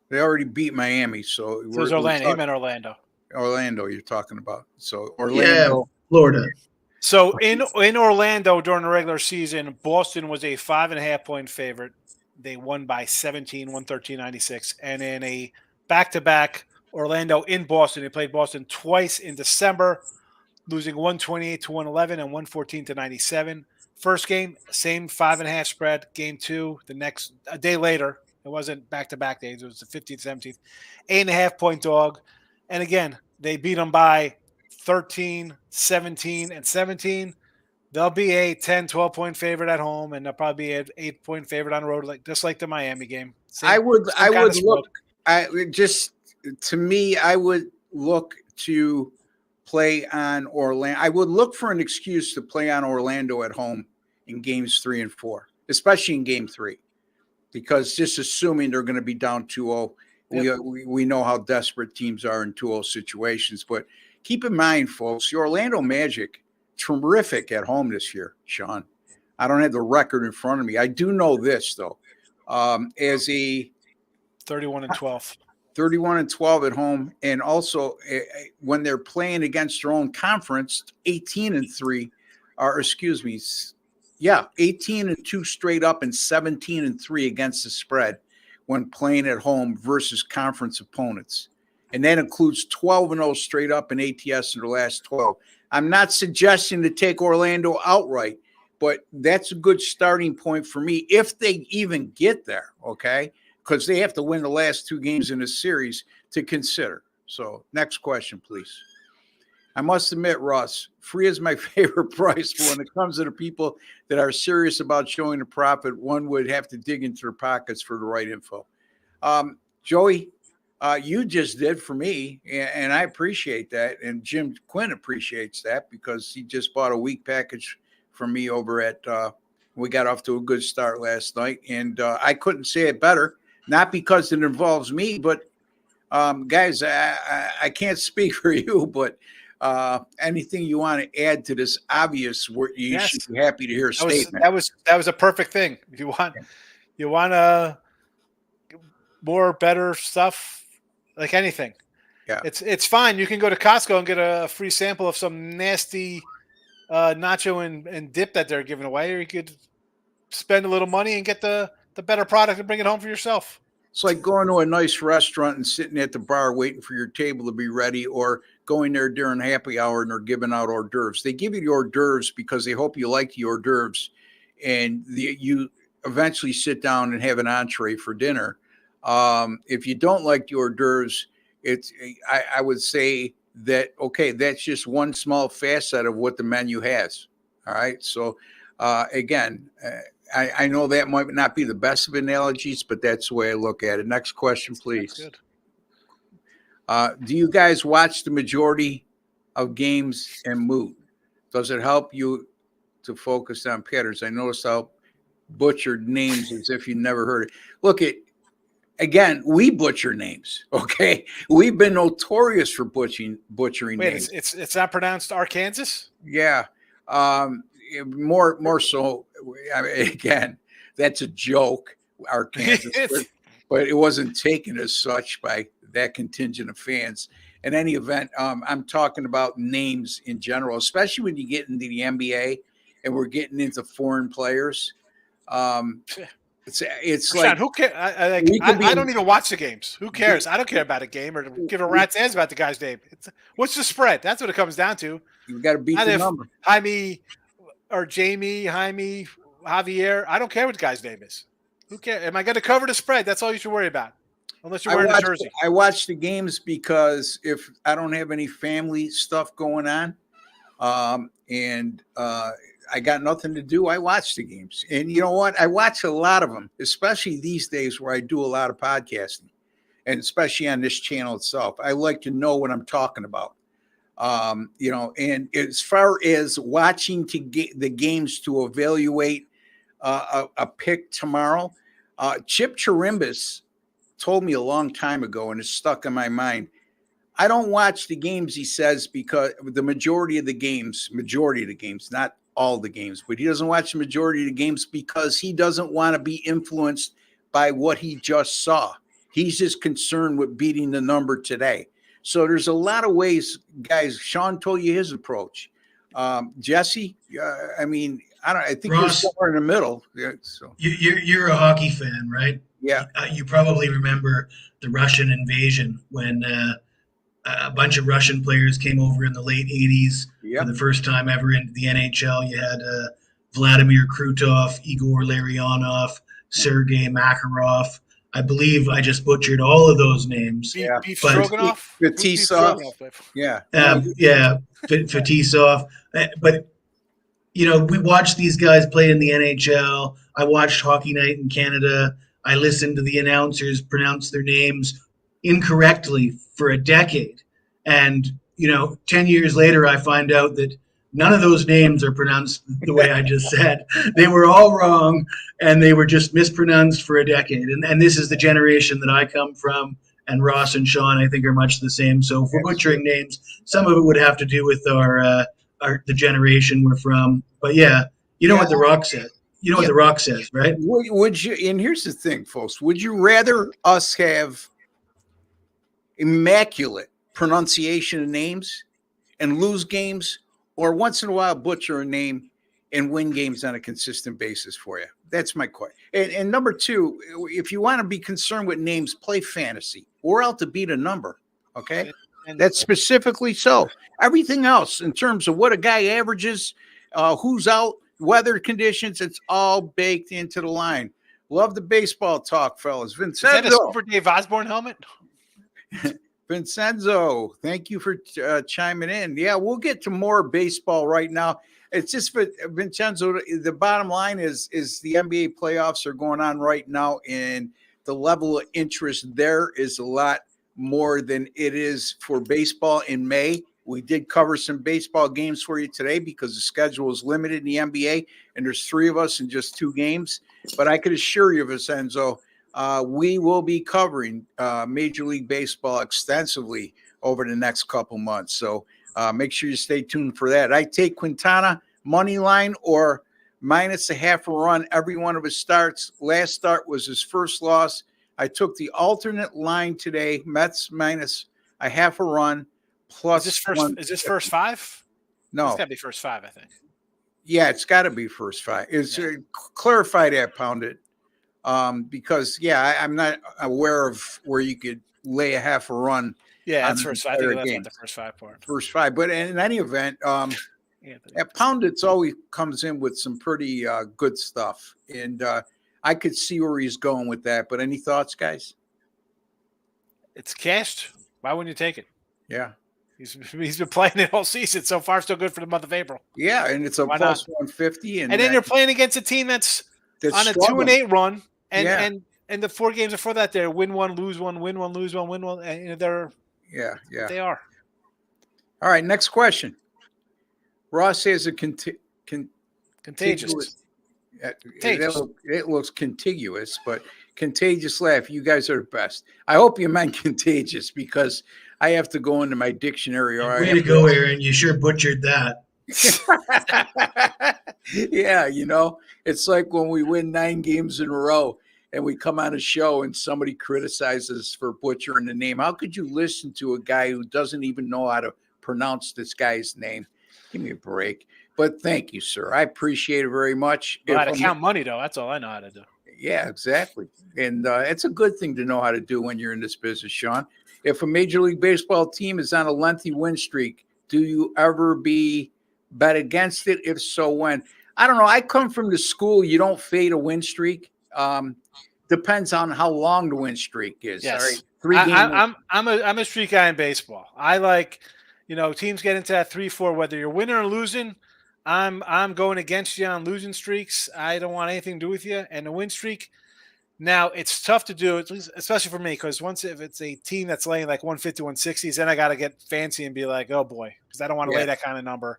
They already beat Miami, so it was Orlando. He meant Orlando. Orlando, you're talking about. So Orlando, yeah, Florida. So in Orlando during the regular season, Boston was a 5.5-point favorite. They won by 17, 113-96. And in a back-to-back, Orlando in Boston, they played Boston twice in December, losing 128 to 111 and 114 to 97. First game, same 5.5 spread. Game two, a day later, it wasn't back-to-back days. It was the 15th, 17th. 8.5-point dog. And again, they beat them by 13, 17, and 17. They'll be a 10, 12-point favorite at home, and they'll probably be an 8-point favorite on the road, just like the Miami game. I would look to play on Orlando. I would look for an excuse to play on Orlando at home in games 3 and 4, especially in game 3, because just assuming they're going to be down 2-0, we know how desperate teams are in 2-0 situations. But keep in mind, folks, the Orlando Magic, terrific at home this year, Sean. I don't have the record in front of me. I do know this, though. As a 31-12. 31-12 at home, and also when they're playing against their own conference, 18-3, or excuse me, 18-2 straight up and 17-3 against the spread when playing at home versus conference opponents. And that includes 12-0 straight up in ATS in their last 12. I'm not suggesting to take Orlando outright, but that's a good starting point for me if they even get there, okay? Because they have to win the last 2 games in the series to consider. So next question, please. I must admit, Russ, free is my favorite price, but when it comes to the people that are serious about showing a profit, one would have to dig into their pockets for the right info. Joey, you just did for me, and I appreciate that. And Jim Quinn appreciates that because he just bought a week package from me over at we got off to a good start last night. And I couldn't say it better, not because it involves me, but guys, I can't speak for you, but anything you want to add to this obvious, you should be happy to hear a statement. That was a perfect thing. If you want more better stuff, like anything. Yeah, it's fine. You can go to Costco and get a free sample of some nasty nacho and dip that they're giving away, or you could spend a little money and get the better product and bring it home for yourself. It's like going to a nice restaurant and sitting at the bar waiting for your table to be ready, or going there during happy hour and they're giving out hors d'oeuvres. They give you the hors d'oeuvres because they hope you like the hors d'oeuvres, and you eventually sit down and have an entree for dinner. If you don't like the hors d'oeuvres, I would say that, okay, that's just one small facet of what the menu has. All right. So again, I know that might not be the best of analogies, but that's the way I look at it. Next question, please. Good. Do you guys watch the majority of games and mood? Does it help you to focus on patterns? I noticed how butchered names as if you never heard it. Look, again, we butcher names. Okay, we've been notorious for butchering Wait, names. it's not pronounced Arkansas? Yeah, more so. I mean, again, that's a joke, Arkansas, but it wasn't taken as such by that contingent of fans. In any event, I'm talking about names in general, especially when you get into the NBA and we're getting into foreign players. It's Sean, like who cares? I don't even watch the games. Who cares? I don't care about a game or give a rat's ass about the guy's name. What's the spread? That's what it comes down to. you've got to beat Not the if number. Jaime or Jamie, Jaime, Javier. I don't care what the guy's name is. Who cares? Am I going to cover the spread? That's all you should worry about. Unless you're wearing a jersey. I watch the games because if I don't have any family stuff going on, and I got nothing to do, I watch the games. And you know what? I watch a lot of them, especially these days where I do a lot of podcasting, and especially on this channel itself. I like to know what I'm talking about. And as far as watching the games to evaluate a pick tomorrow, Chip Chirimbus told me a long time ago, and it's stuck in my mind. I don't watch the games, he says, because the majority of the games, not all the games, but he doesn't watch the majority of the games because he doesn't want to be influenced by what he just saw. He's just concerned with beating the number today. So there's a lot of ways, guys. Sean told you his approach. Jesse, I think you're somewhere in the middle. Yeah, so you're a hockey fan, right? Yeah. You probably remember the Russian invasion when a bunch of Russian players came over in the late 80s for the first time ever into the NHL. You had Vladimir Krutov, Igor Larionov, Sergei Makarov. I believe I just butchered all of those names. Beef Stroganoff? Fetisov. Yeah. Fetisov. But, we watched these guys play in the NHL. I watched Hockey Night in Canada. I listened to the announcers pronounce their names incorrectly for a decade. And, 10 years later, I find out that none of those names are pronounced the way I just said. They were all wrong, and they were just mispronounced for a decade. And this is the generation that I come from, and Ross and Sean, I think, are much the same. So if we're butchering names, some of it would have to do with the generation we're from. But, what The Rock said. You know what The Rock says, right? Would you? And here's the thing, folks. Would you rather us have immaculate pronunciation of names and lose games, or once in a while butcher a name and win games on a consistent basis for you? That's my question. And number two, if you want to be concerned with names, play fantasy. We're out to beat a number. Okay. That's specifically so. Everything else in terms of what a guy averages, who's out, weather conditions, it's all baked into the line. Love the baseball talk, fellas. Vincenzo. Is that a Super Dave Osborne helmet? Vincenzo, thank you for chiming in. Yeah, we'll get to more baseball right now. It's just for Vincenzo, the bottom line is the NBA playoffs are going on right now, and the level of interest there is a lot more than it is for baseball in May. We did cover some baseball games for you today because the schedule is limited in the NBA, and there's 3 of us in just 2 games. But I could assure you, Vincenzo, we will be covering Major League Baseball extensively over the next couple months. So make sure you stay tuned for that. I take Quintana money line or minus a half a run every one of his starts. Last start was his first loss. I took the alternate line today, Mets minus a half a run. Plus, is this first 5? No, it's got to be first 5, I think. Yeah, it's got to be first 5. It's clarify that, Pounded, because I'm not aware of where you could lay a half a run. Yeah, that's first 5. I think that's the first 5 part. First 5, but in any event, Pounded's always comes in with some pretty good stuff, and I could see where he's going with that. But any thoughts, guys? It's cashed. Why wouldn't you take it? Yeah. He's been playing it all season. So far, still good for the month of April. Yeah, and it's a plus 150. And then you're playing against a team that's on a 2-8 run. And the 4 games before that, they're win 1, lose 1, win 1, lose 1, win 1. And they're they are. All right, next question. Ross has a contagious. It looks contiguous, but contagious laugh. You guys are the best. I hope you meant contagious because I have to go into my dictionary. Or Way to go, Aaron. You sure butchered that. Yeah, it's like when we win 9 games in a row and we come on a show and somebody criticizes us for butchering the name. How could you listen to a guy who doesn't even know how to pronounce this guy's name? Give me a break. But thank you, sir. I appreciate it very much. Know how to count money, though. That's all I know how to do. Yeah, exactly. And it's a good thing to know how to do when you're in this business, Sean. If a Major League Baseball team is on a lengthy win streak, do you ever bet against it? If so, when? I don't know. I come from the school, you don't fade a win streak. Depends on how long the win streak is. Yes. All right. 3 games. I'm a streak guy in baseball. I like, teams get into that 3-4, whether you're winning or losing. I'm going against you on losing streaks. I don't want anything to do with you. And the win streak, now it's tough to do, especially for me, because if it's a team that's laying like 150, 160s, then I got to get fancy and be like, oh boy, because I don't want to lay that kind of number.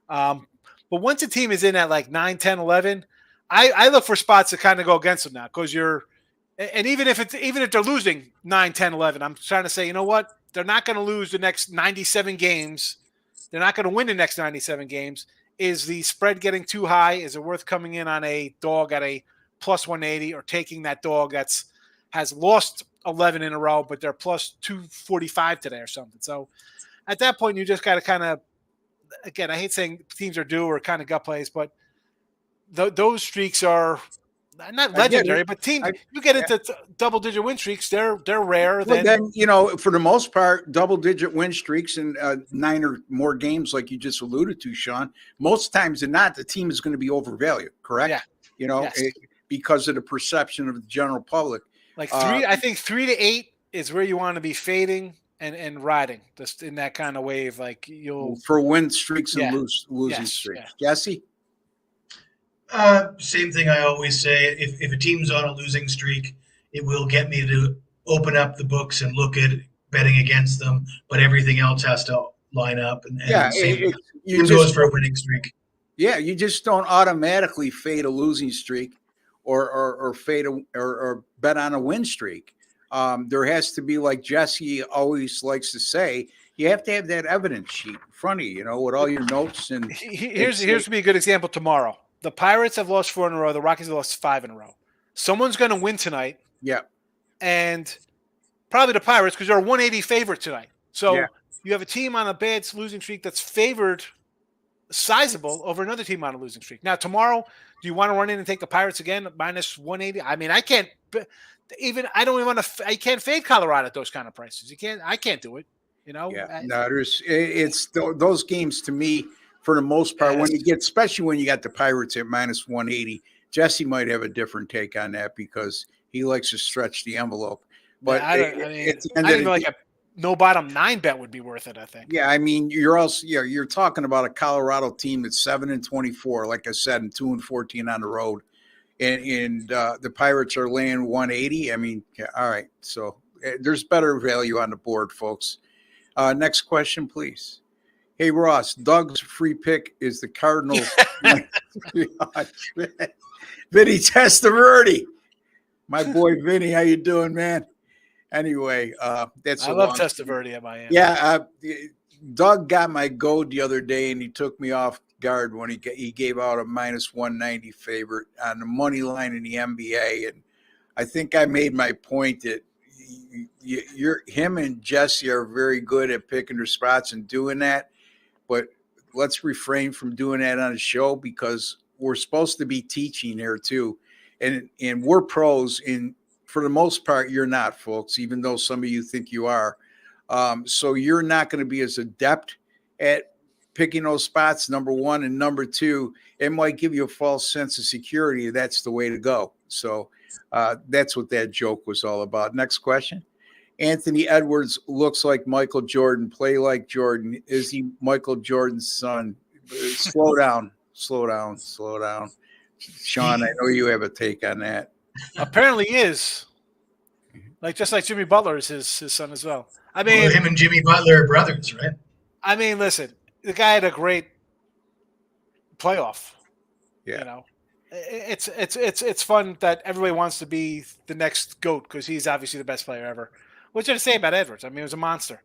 But once a team is in at like 9, 10, 11, I look for spots to kind of go against them now, because even if they're losing 9, 10, 11, I'm trying to say, you know what? They're not going to lose the next 97 games. They're not going to win the next 97 games. Is the spread getting too high? Is it worth coming in on a dog at a plus 180 or taking that dog has lost 11 in a row, but they're plus 245 today or something? So at that point, you just got to kind of, again, I hate saying teams are due or kind of gut plays, but those streaks are not legendary, but you get into double-digit win streaks, they're rare. Well, then, for the most part, double-digit win streaks and 9 or more games, like you just alluded to, Sean, most times than not, the team is going to be overvalued, correct? Yeah. Because of the perception of the general public. Like I think 3 to 8 is where you want to be fading and riding, just in that kind of wave. Like for win streaks and losing streaks. Yeah. Jesse? Same thing I always say. If a team's on a losing streak, it will get me to open up the books and look at betting against them, but everything else has to line up. And same goes for a winning streak. Yeah, you just don't automatically fade a losing streak or fade or bet on a win streak. There has to be, like Jesse always likes to say, you have to have that evidence sheet in front of you, with all your notes. And here's to be a good example tomorrow. The Pirates have lost 4 in a row. The Rockies have lost 5 in a row. Someone's going to win tonight. Yeah. And probably the Pirates, because they're a 180 favorite tonight. So you have a team on a bad losing streak that's favored sizable over another team on a losing streak. Now, tomorrow, do you want to run in and take the Pirates again, minus 180? I mean, I can't fade Colorado at those kind of prices. I can't do it. Yeah. No, it's those games to me, for the most part, especially when you got the Pirates at minus 180, Jesse might have a different take on that because he likes to stretch the envelope. But like a no bottom 9 bet would be worth it, I think. Yeah, I mean, you're talking about a Colorado team that's 7-24, like I said, and 2-14 on the road, and the Pirates are laying 180. I mean, all right, so there's better value on the board, folks. Next question, please. Hey, Ross, Doug's free pick is the Cardinals. Vinny Testaverde. My boy Vinny, how you doing, man? Anyway, I love Testaverde at Miami. Yeah, Doug got my goat the other day, and he took me off guard when he gave out a minus 190 favorite on the money line in the NBA. And I think I made my point that him and Jesse are very good at picking their spots and doing that. But let's refrain from doing that on a show because we're supposed to be teaching here too. And we're pros for the most part, you're not, folks, even though some of you think you are. So you're not going to be as adept at picking those spots, number one. And number two, it might give you a false sense of security. That's the way to go. So that's what that joke was all about. Next question. Anthony Edwards looks like Michael Jordan. Play like Jordan. Is he Michael Jordan's son? Slow down. Sean, I know you have a take on that. Apparently he is. Just like Jimmy Butler is his son as well. I mean, him and Jimmy Butler are brothers, right? I mean, listen, the guy had a great playoff. Yeah. It's fun that everybody wants to be the next GOAT because he's obviously the best player ever. What's you to say about Edwards? I mean, he was a monster.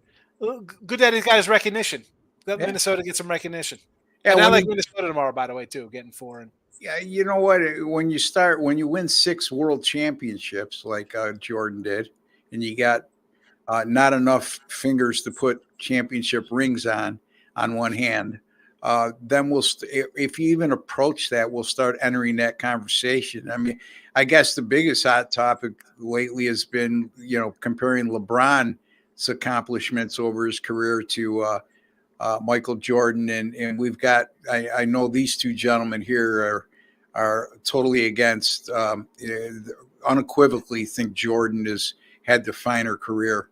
Good that he's got his recognition. Let Yeah. Minnesota get some recognition. Yeah, And I when like you- Minnesota tomorrow, by the way, too, getting 4. And Yeah, you know what? When you win 6 world championships like Jordan did, and you got not enough fingers to put championship rings on one hand, then if you even approach that, we'll start entering that conversation. I mean, I guess the biggest hot topic lately has been, comparing LeBron's accomplishments over his career to Michael Jordan, and we've got. I know these two gentlemen here are totally against, unequivocally think Jordan has had the finer career,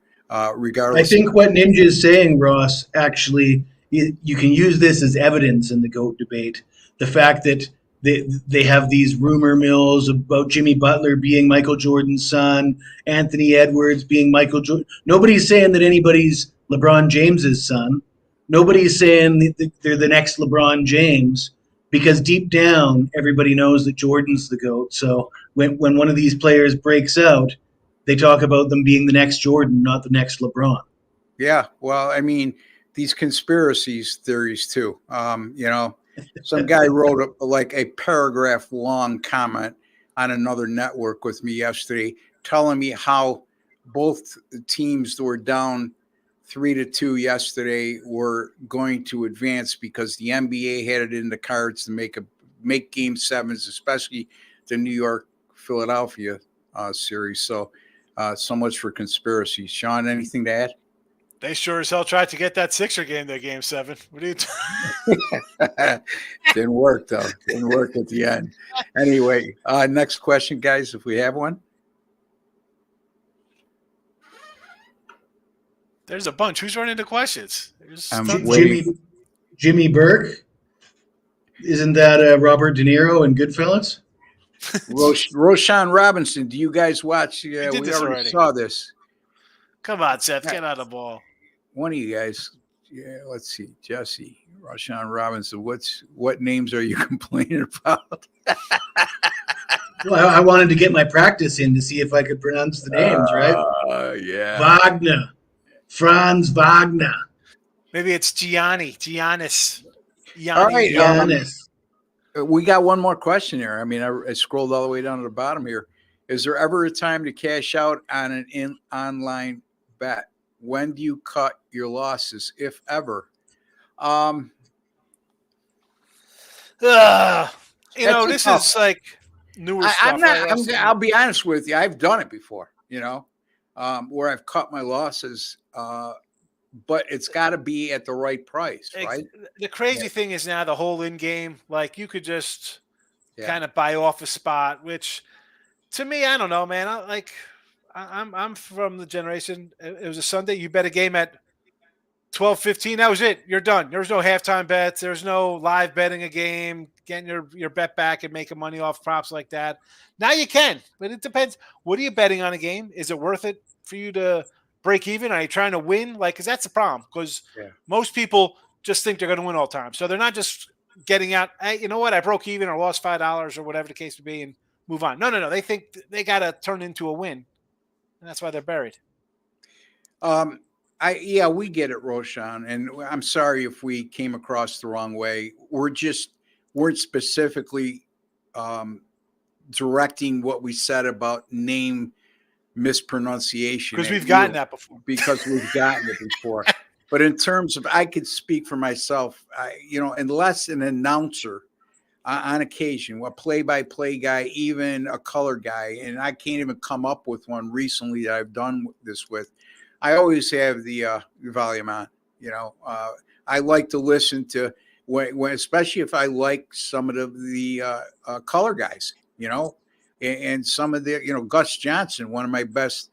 regardless. I think what Ninja is saying, Ross, actually, you can use this as evidence in the GOAT debate. The fact that they have these rumor mills about Jimmy Butler being Michael Jordan's son, Anthony Edwards being Michael Jordan. Nobody's saying that anybody's LeBron James's son. Nobody's saying that they're the next LeBron James, because deep down, everybody knows that Jordan's the GOAT. So when one of these players breaks out, they talk about them being the next Jordan, not the next LeBron. Yeah, well, I mean, these conspiracies theories too. Some guy wrote a paragraph long comment on another network with me yesterday, telling me how both teams that were down 3-2 yesterday were going to advance because the NBA had it in the cards to make game 7s, especially the New York Philadelphia series. So much for conspiracies. Sean, anything to add? they sure as hell tried to get that Sixer game to game 7. What do you? Didn't work though. Didn't work at the end. Anyway, next question, guys, if we have one. There's a bunch. Who's running the questions? Jimmy Burke. Isn't that Robert De Niro in Goodfellas? Roshan Robinson. Do you guys watch? Yeah, we already saw this. Come on, Seth. Get on the ball. One of you guys. Yeah, let's see. Jesse, Roshan Robinson. What names are you complaining about? Well, I wanted to get my practice in to see if I could pronounce the names, right? Yeah. Wagner. Franz Wagner. Maybe it's Giannis. All right. Giannis. We got one more question here. I mean, I scrolled all the way down to the bottom here. Is there ever a time to cash out on an online bet? When do you cut your losses, if ever? This is like newer stuff. I'll be honest with you. I've done it before, where I've cut my losses, but it's got to be at the right price, right? The crazy thing is now the whole in game, like you could just kind of buy off a spot, which to me, I don't know, man. I'm from the generation. It was a Sunday. You bet a game at 12:15. That was it. You're done. There was no halftime bets. There's no live betting a game, getting your bet back and making money off props like that. Now you can, but it depends. What are you betting on a game? Is it worth it for you to break even? Are you trying to win? Because that's the problem. Because most people just think they're going to win all the time. So they're not just getting out, hey, you know what? I broke even or lost $5 or whatever the case would be and move on. No. They think they got to turn into a win. And that's why they're buried. We get it, Roshan, and I'm sorry if we came across the wrong way. Weren't specifically directing what we said about name mispronunciation. Because we've gotten that before. But in terms of, I could speak for myself, unless an announcer on occasion, a play-by-play guy, even a color guy, and I can't even come up with one recently that I've done this with, I always have the volume on. I like to listen to when, especially if I like some of the color guys, and some of the, Gus Johnson, one of my best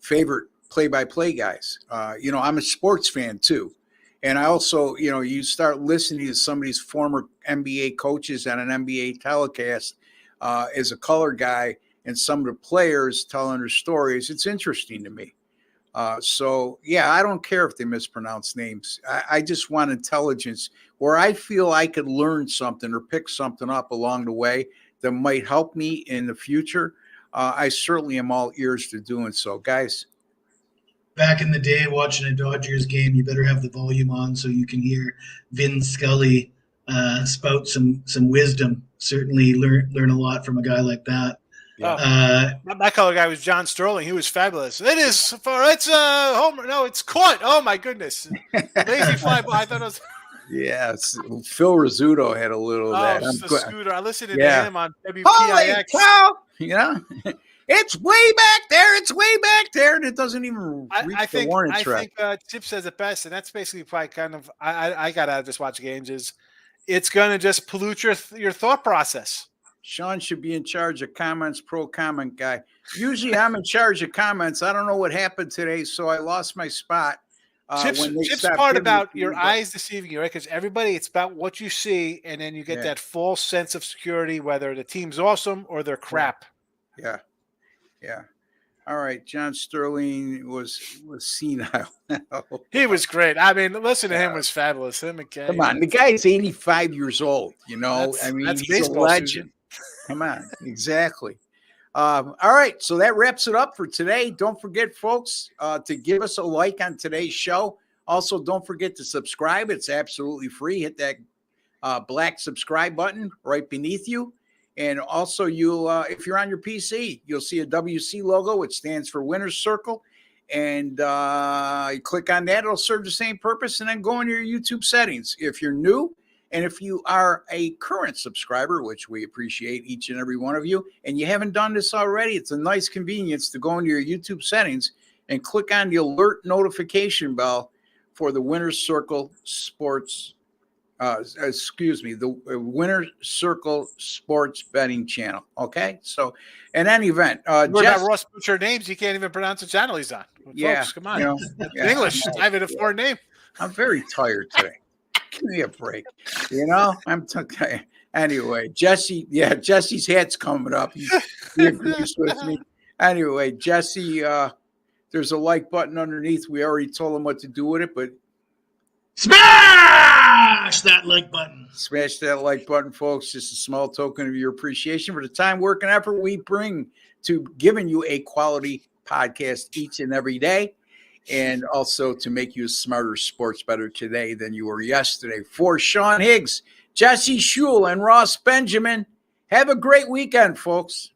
favorite play-by-play guys. I'm a sports fan too. And I also, you start listening to some of these former NBA coaches on an NBA telecast as a color guy, and some of the players telling their stories. It's interesting to me. I don't care if they mispronounce names. I just want intelligence where I feel I could learn something or pick something up along the way that might help me in the future, I certainly am all ears to doing so, guys. Back in the day, watching a Dodgers game, you better have the volume on so you can hear Vin Scully spout some wisdom. Certainly learn a lot from a guy like that. Yeah. My color guy was John Sterling. He was fabulous. It's homer. No, it's caught. Oh my goodness. Lazy fly ball. I thought it was. Yes, Phil Rizzuto had a little of that. Scooter. I listened to him on WPIX. Holy cow! Yeah, it's way back there. It's way back there, and it doesn't even reach the warning track. I think Chip says it best, and that's basically probably kind of. I gotta just watch games. It's gonna just pollute your thought process. Sean should be in charge of comments, pro comment guy. Usually I'm in charge of comments. I don't know what happened today, so I lost my spot. Chip's part about your eyes deceiving you, right? Because it's about what you see, and then you get that false sense of security, whether the team's awesome or they're crap. Yeah. All right, John Sterling was senile. He was great. I mean, listen to him was fabulous. Him again. Come on, the guy's 85 years old. You know, he's a legend. Come on, exactly. All right, so that wraps it up for today. Don't forget, folks, to give us a like on today's show. Also, don't forget to subscribe. It's absolutely free. Hit that black subscribe button right beneath you. And also, you'll if you're on your PC, you'll see a WC logo, which stands for Winner's Circle. And you click on that, it'll serve the same purpose. And then go into your YouTube settings. If you're new, and if you are a current subscriber, which we appreciate each and every one of you, and you haven't done this already, it's a nice convenience to go into your YouTube settings and click on the alert notification bell for the Winner's Circle Sports, the Winner's Circle Sports Betting channel. Okay? So, in any event, Ross butcher names, you can't even pronounce the channel he's on. Folks, come on. English, I have a foreign name. I'm very tired today. Give me a break. I'm okay. Anyway, Jesse's hat's coming up. He agrees with me. Anyway, Jesse, there's a like button underneath. We already told him what to do with it, but smash that like button. Smash that like button, folks. Just a small token of your appreciation for the time, work, and effort we bring to giving you a quality podcast each and every day. And also to make you a smarter sports bettor today than you were yesterday. For Sean Higgs, Jesse Schule, and Ross Benjamin, have a great weekend, folks.